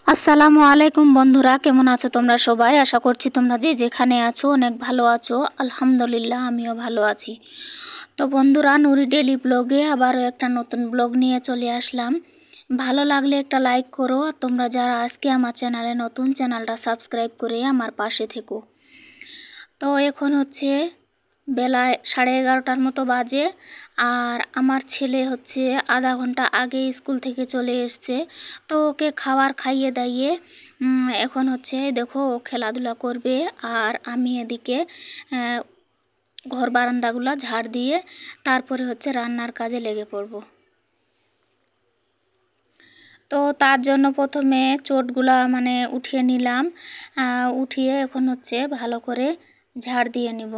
আসসালামু আলাইকুম বন্ধুরা, কেমন আছো তোমরা সবাই? আশা করছি তোমরা যে যেখানে আছো অনেক ভালো আছো। আলহামদুলিল্লাহ, আমিও ভালো আছি। তো বন্ধুরা, নুরি ডেলি ব্লগে আবারও একটা নতুন ব্লগ নিয়ে চলে আসলাম। ভালো লাগলে একটা লাইক করো, আর তোমরা যারা আজকে আমার চ্যানেলে নতুন, চ্যানেলটা সাবস্ক্রাইব করে আমার পাশে থেকো। তো এখন হচ্ছে বেলায় 11:30টার মতো বাজে, আর আমার ছেলে হচ্ছে আধা ঘন্টা আগে স্কুল থেকে চলে এসছে। তো ওকে খাবার খাইয়ে দাইয়ে এখন হচ্ছে দেখো ও খেলাধুলা করবে, আর আমি এদিকে ঘর বারান্দাগুলো ঝাড় দিয়ে তারপরে হচ্ছে রান্নার কাজে লেগে পড়ব। তো তার জন্য প্রথমে চোটগুলা উঠিয়ে নিলাম, উঠিয়ে এখন হচ্ছে ভালো করে ঝাড় দিয়ে নিব।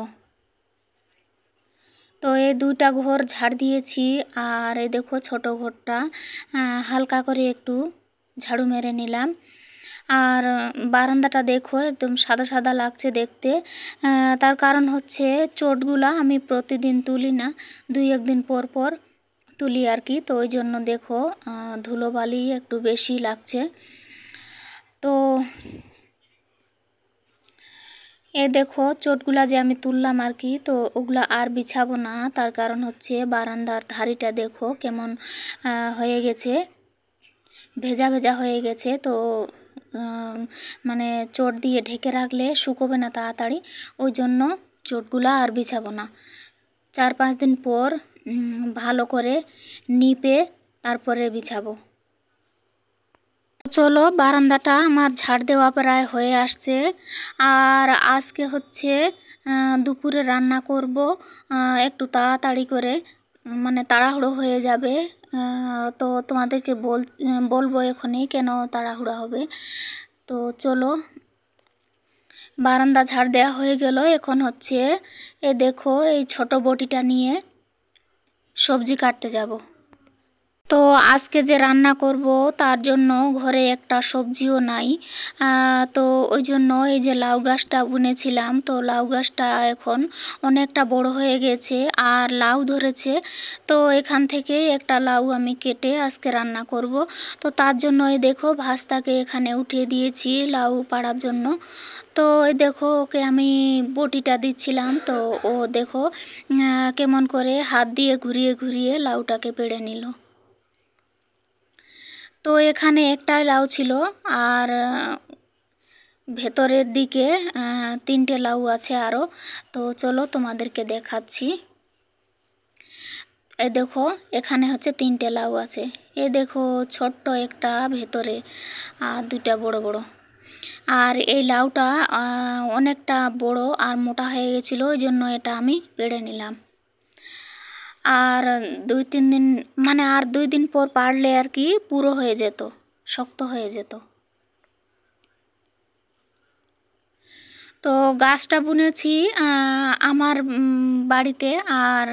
তো এই দুইটা ঘর ঝাড় দিয়েছি, আর এই দেখো ছোট ঘরটা হালকা করে একটু ঝাড়ু মেরে নিলাম। আর বারান্দাটা দেখো একদম সাদা সাদা লাগছে দেখতে। তার কারণ হচ্ছে চোটগুলা আমি প্রতিদিন তুলি না, দুই একদিন পর পর তুলি আর কি। তো ওই জন্য দেখো ধুলোবালি একটু বেশি লাগছে। তো এ দেখো চোটগুলা যে আমি তুললাম আর কি, তো ওগুলা আর বিছাবো না। তার কারণ হচ্ছে বারান্দার ধারিটা দেখো কেমন হয়ে গেছে, ভেজা ভেজা হয়ে গেছে। তো চোট দিয়ে ঢেকে রাখলে শুকোবে না তাড়াতাড়ি, ওই জন্য চোটগুলা আর বিছাবো না। 4-5 দিন পর ভালো করে নিপে তারপরে বিছাবো। চলো, বারান্দাটা আমার ঝাড় দেওয়া প্রায় হয়ে আসছে। আর আজকে হচ্ছে দুপুরে রান্না করব একটু তাড়াতাড়ি করে, তাড়াহুড়ো হয়ে যাবে। তো তোমাদেরকে বলবো এখনই কেন তাড়াহুড়া হবে। তো চলো, বারান্দা ঝাড় দেওয়া হয়ে গেল। এখন হচ্ছে এ দেখো এই ছোট বটিটা নিয়ে সবজি কাটতে যাব। তো আজকে যে রান্না করব তার জন্য ঘরে একটা সবজিও নাই। তো ওই জন্য এই যে লাউ গাছটা বুনেছিলাম, তো লাউ গাছটা এখন অনেকটা বড় হয়ে গেছে আর লাউ ধরেছে। তো এখান থেকে একটা লাউ আমি কেটে আজকে রান্না করব। তো তার জন্য এই দেখো ভাস্তাকে এখানে উঠিয়ে দিয়েছি লাউ পাড়ার জন্য। তো এই দেখো ওকে আমি বটিটা দিচ্ছিলাম, তো ও দেখো কেমন করে হাত দিয়ে ঘুরিয়ে ঘুরিয়ে লাউটাকে পেড়ে নিল। তো এখানে একটাই লাউ ছিল, আর ভেতরের দিকে 3টে লাউ আছে আরও। তো চলো তোমাদেরকে দেখাচ্ছি। এই দেখো এখানে হচ্ছে 3টে লাউ আছে। এই দেখো ছোট্ট একটা ভেতরে, আর 2টা বড় বড়। আর এই লাউটা অনেকটা বড় আর মোটা হয়ে গেছিলো, ওই জন্য এটা আমি পেড়ে নিলাম। আর 2-3 দিন আর 2 দিন পর পারলে আর কি পুরো হয়ে যেত, শক্ত হয়ে যেত। তো গাছটা বুনেছি আমার বাড়িতে, আর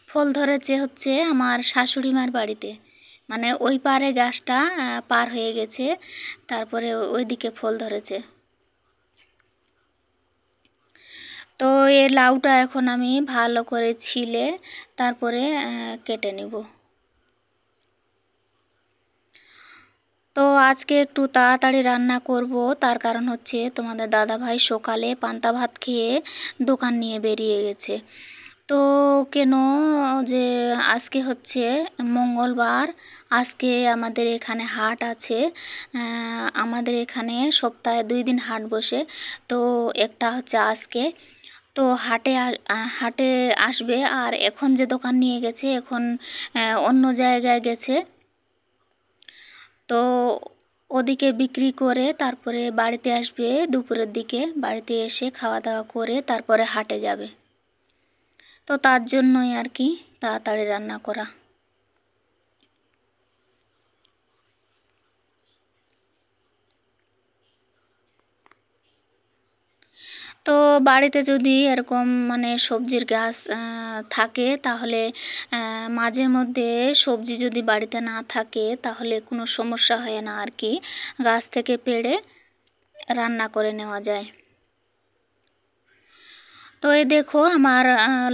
ফল ধরেছে হচ্ছে আমার শাশুড়ি মার বাড়িতে। ওই পারে গাছটা পার হয়ে গেছে, তারপরে ওইদিকে ফল ধরেছে। তো এই লাউটা এখন আমি ভালো করে ছিলে তারপরে কেটে নিব। তো আজকে একটু তাড়াতাড়ি রান্না করব, তার কারণ হচ্ছে তোমাদের দাদাভাই সকালে পান্তা ভাত খেয়ে দোকান নিয়ে বেরিয়ে গেছে। তো কেন যে আজকে হচ্ছে মঙ্গলবার, আজকে আমাদের এখানে হাট আছে। আমাদের এখানে সপ্তাহে 2 দিন হাট বসে, তো একটা হচ্ছে আজকে। তো হাটে আসবে, আর এখন যে দোকান নিয়ে গেছে এখন অন্য জায়গায় গেছে। তো ওদিকে বিক্রি করে তারপরে বাড়িতে আসবে দুপুরের দিকে, বাড়িতে এসে খাওয়া দাওয়া করে তারপরে হাটে যাবে। তো তার জন্যই আর কি তাড়াতাড়ি রান্না করা। তো বাড়িতে যদি এরকম সবজির গাছ থাকে, তাহলে মাঝে মধ্যে সবজি যদি বাড়িতে না থাকে তাহলে কোনো সমস্যা হয় না আর কি, গাছ থেকে পেড়ে রান্না করে নেওয়া যায়। তো এই দেখো আমার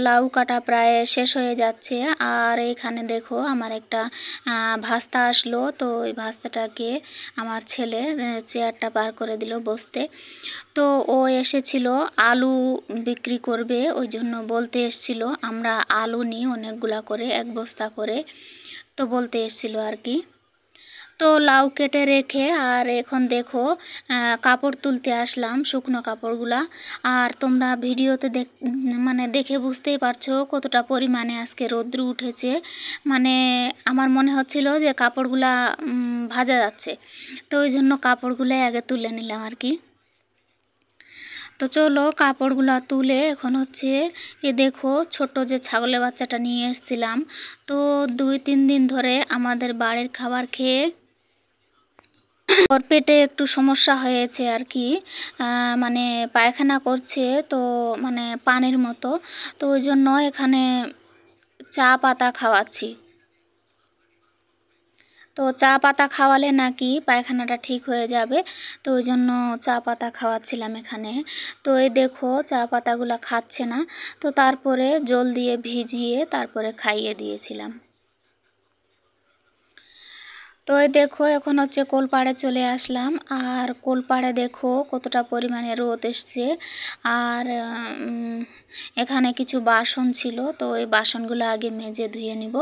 লাউ কাটা প্রায় শেষ হয়ে যাচ্ছে। আর এখানে দেখো আমার একটা ভাস্তা আসলো, তো ওই ভাস্তাটাকে আমার ছেলে চেয়ারটা পার করে দিল বসতে। তো ও এসেছিল আলু বিক্রি করবে, ওই জন্য বলতে এসছিল আমরা আলু নিই অনেকগুলা করে, এক বস্তা করে, তো বলতে এসছিল আর কি। তো লাউ কেটে রেখে আর এখন দেখো কাপড় তুলতে আসলাম, শুকনো কাপড়গুলা। আর তোমরা ভিডিওতে মানে দেখে বুঝতেই পারছো কতটা পরিমাণে আজকে রৌদ্র উঠেছে। মানে আমার মনে হচ্ছিল যে কাপড়গুলা ভাজা যাচ্ছে, তো ওই জন্য কাপড়গুলো আগে তুলে নিলাম আর কি। তো চলো কাপড়গুলা তুলে এখন হচ্ছে এ দেখো ছোট যে ছাগলের বাচ্চাটা নিয়ে এসেছিলাম, তো 2-3 দিন ধরে আমাদের বাড়ির খাবার খেয়ে ওর পেটে একটু সমস্যা হয়েছে আর কি। মানে পায়খানা করছে, তো মানে পানির মতো। তো ওই জন্য এখানে চা পাতা খাওয়াচ্ছি। তো চা পাতা খাওয়ালে নাকি পায়খানাটা ঠিক হয়ে যাবে, তো ওই জন্য চা পাতা খাওয়াচ্ছিলাম এখানে। তো এই দেখো চা পাতাগুলো খাচ্ছে না, তো তারপরে জল দিয়ে ভিজিয়ে তারপরে খাইয়ে দিয়েছিলাম। তো এই দেখো এখন হচ্ছে কোলপাড়ে চলে আসলাম। আর কোলপাড়ে দেখো কতটা পরিমাণে রোদ এসছে। আর এখানে কিছু বাসন ছিল, তো ওই বাসনগুলো আগে মেজে ধুয়ে নিব।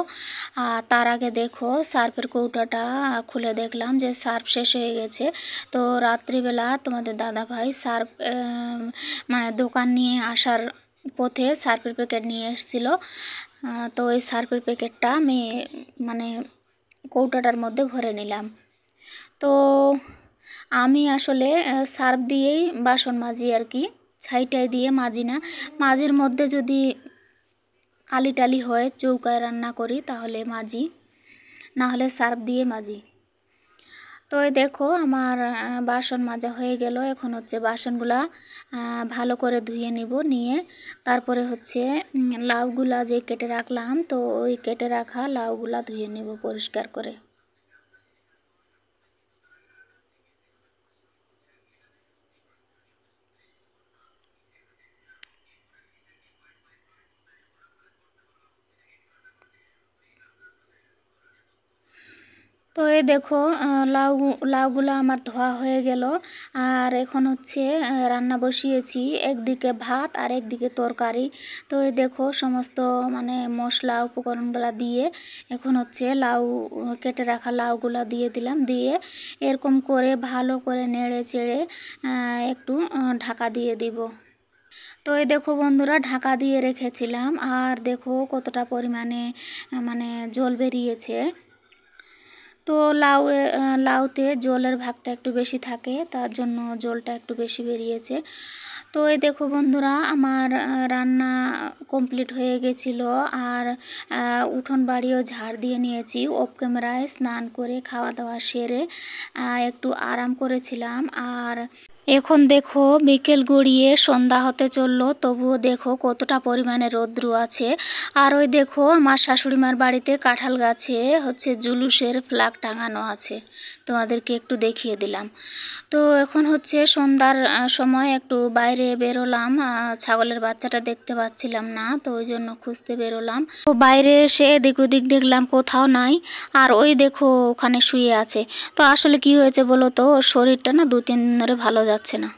আর তার আগে দেখো সার্ফের কৌটাটা খুলে দেখলাম যে সার্ফ শেষ হয়ে গেছে। তো রাত্রিবেলা তোমাদের দাদা ভাই সার্ফ মানে দোকান নিয়ে আসার পথে সার্ফের প্যাকেট নিয়ে এসেছিল। তো ওই সার্ফের প্যাকেটটা আমি মানে কৌটাটার মধ্যে ভরে নিলাম। তো আমি আসলে সার্ফ দিয়েই বাসন মাজি আর কি, ছাইটাই দিয়ে মাজি না। মাঝের মধ্যে যদি কালি টালি হয়, চৌকায় রান্না করি তাহলে মাজি, না হলে সার্ফ দিয়ে মাজি। তো এই দেখো আমার বাসন মাজা হয়ে গেল। এখন হচ্ছে বাসনগুলা ভালো করে ধুয়ে নিব, নিয়ে তারপরে হচ্ছে লাউগুলা যে কেটে রাখলাম, তো ওই কেটে রাখা লাউগুলা ধুয়ে নিব পরিষ্কার করে। তো এই দেখো লাউগুলো আমার ধোয়া হয়ে গেল। আর এখন হচ্ছে রান্না বসিয়েছি, একদিকে ভাত আর একদিকে তরকারি। তো এই দেখো সমস্ত মানে মশলা উপকরণগুলো দিয়ে এখন হচ্ছে লাউ কেটে রাখা লাউগুলো দিয়ে দিলাম, দিয়ে এরকম করে ভালো করে নেড়ে চেড়ে একটু ঢাকা দিয়ে দিব। তো এই দেখো বন্ধুরা ঢাকা দিয়ে রেখেছিলাম, আর দেখো কতটা পরিমাণে মানে জল বেরিয়েছে। তো লাউতে জলের ভাগটা একটু বেশি থাকে, তার জন্য জলটা একটু বেশি বেরিয়েছে। তো এই দেখো বন্ধুরা আমার রান্না কমপ্লিট হয়ে গেছিলো। আর উঠোন বাড়িও ঝাড় দিয়ে নিয়েছি, অফ ক্যামেরায় স্নান করে খাওয়া দাওয়া সেরে একটু আরাম করেছিলাম। আর এখন দেখো বিকেল গড়িয়ে সন্ধ্যা হতে চললো, তবুও দেখো কতটা পরিমাণে রৌদ্র আছে। আর ওই দেখো আমার শাশুড়িমার বাড়িতে কাঁঠাল গাছে হচ্ছে জুলুসের ফ্ল্যাগ টাঙানো আছে, তোমাদেরকে একটু দেখিয়ে দিলাম। তো এখন হচ্ছে সন্ধ্যার সময় একটু বাইরে বেরোলাম, ছাগলের বাচ্চাটা দেখতে পাচ্ছিলাম না, তো ওই জন্য খুঁজতে বেরোলাম। তো বাইরে এসে এদিক ওদিক দেখলাম কোথাও নাই। আর ওই দেখো ওখানে শুয়ে আছে। তো আসলে কি হয়েছে বলো তো, ওর শরীরটা না 2-3 দিন ধরে ভালো যাচ্ছে না।